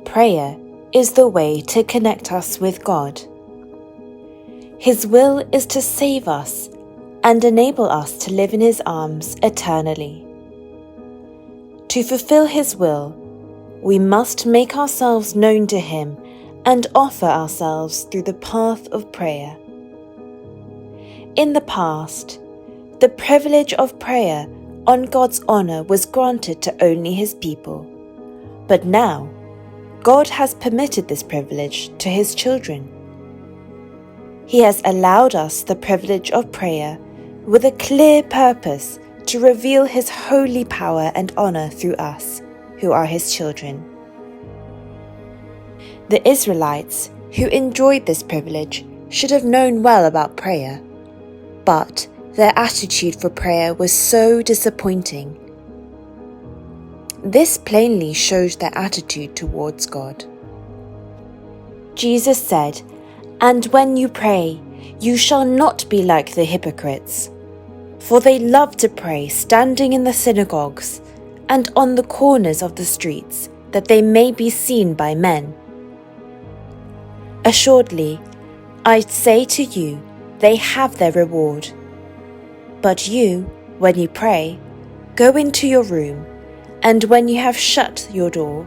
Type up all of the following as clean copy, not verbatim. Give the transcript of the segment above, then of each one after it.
prayer is the way to connect us with God. His will is to save us and enable us to live in His arms eternally. To fulfill His will, we must make ourselves known to Him and offer ourselves through the path of prayer. In the past, the privilege of prayer on God's honor was granted to only His people, but now God has permitted this privilege to His children. He has allowed us the privilege of prayer with a clear purpose to reveal His holy power and honor through us, who are His children. The Israelites, who enjoyed this privilege, should have known well about prayer, but their attitude for prayer was so disappointing. This plainly shows their attitude towards God. Jesus said, "And when you pray, you shall not be like the hypocrites, for they love to pray standing in the synagogues and on the corners of the streets, that they may be seen by men. Assuredly, I say to you, they have their reward. But you, when you pray, go into your room, and when you have shut your door,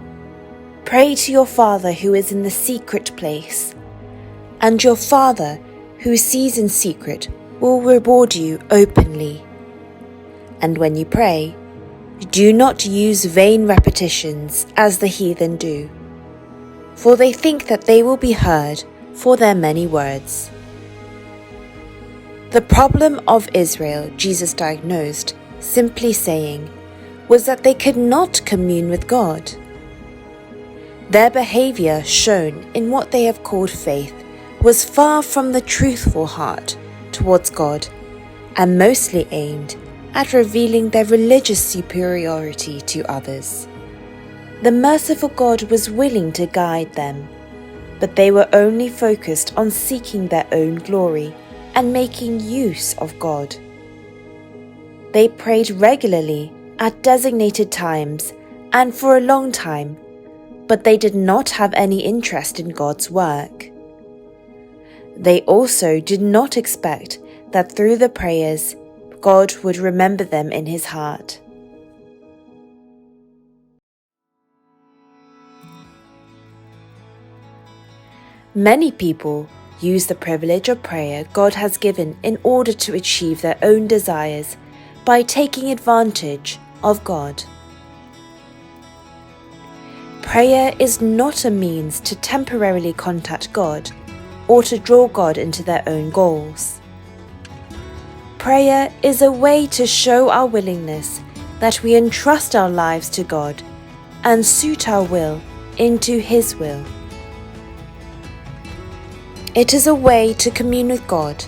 pray to your Father who is in the secret place, and your Father who sees in secret will reward you openly. And when you pray, do not use vain repetitions as the heathen do, for they think that they will be heard for their many words." The problem of Israel Jesus diagnosed, simply saying, was that they could not commune with God. Their behavior, shown in what they have called faith, was far from the truthful heart towards God, and mostly aimed at revealing their religious superiority to others. The merciful God was willing to guide them, but they were only focused on seeking their own glory and making use of God. They prayed regularly at designated times and for a long time, but they did not have any interest in God's work. They also did not expect that through the prayers, God would remember them in His heart. Many people use the privilege of prayer God has given in order to achieve their own desires by taking advantage of God. Prayer is not a means to temporarily contact God or to draw God into their own goals. Prayer is a way to show our willingness that we entrust our lives to God and suit our will into His will. It is a way to commune with God.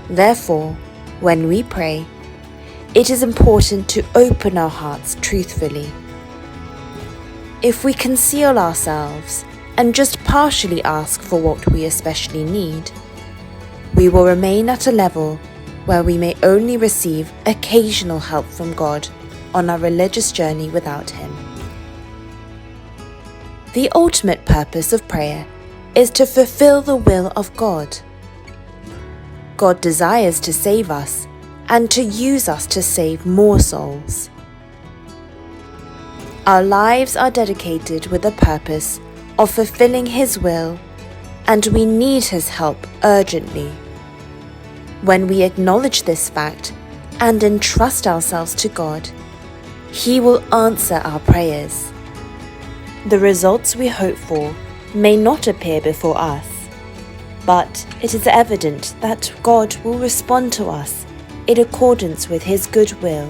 Therefore, when we pray, it is important to open our hearts truthfully. If we conceal ourselves and just partially ask for what we especially need, we will remain at a level where we may only receive occasional help from God on our religious journey without Him. The ultimate purpose of prayer is to fulfill the will of God. God desires to save us and to use us to save more souls. Our lives are dedicated with the purpose of fulfilling His will, and we need His help urgently. When we acknowledge this fact and entrust ourselves to God, He will answer our prayers. The results we hope for may not appear before us, but it is evident that God will respond to us in accordance with His good will.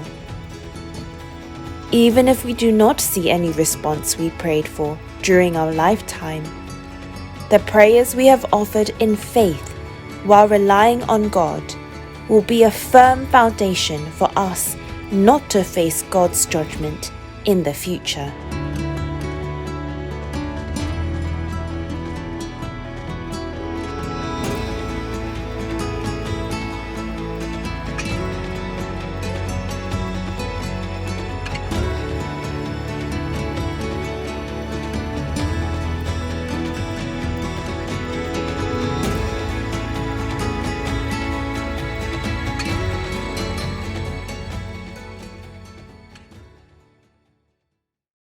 Even if we do not see any response we prayed for during our lifetime, the prayers we have offered in faith while relying on God will be a firm foundation for us not to face God's judgment in the future.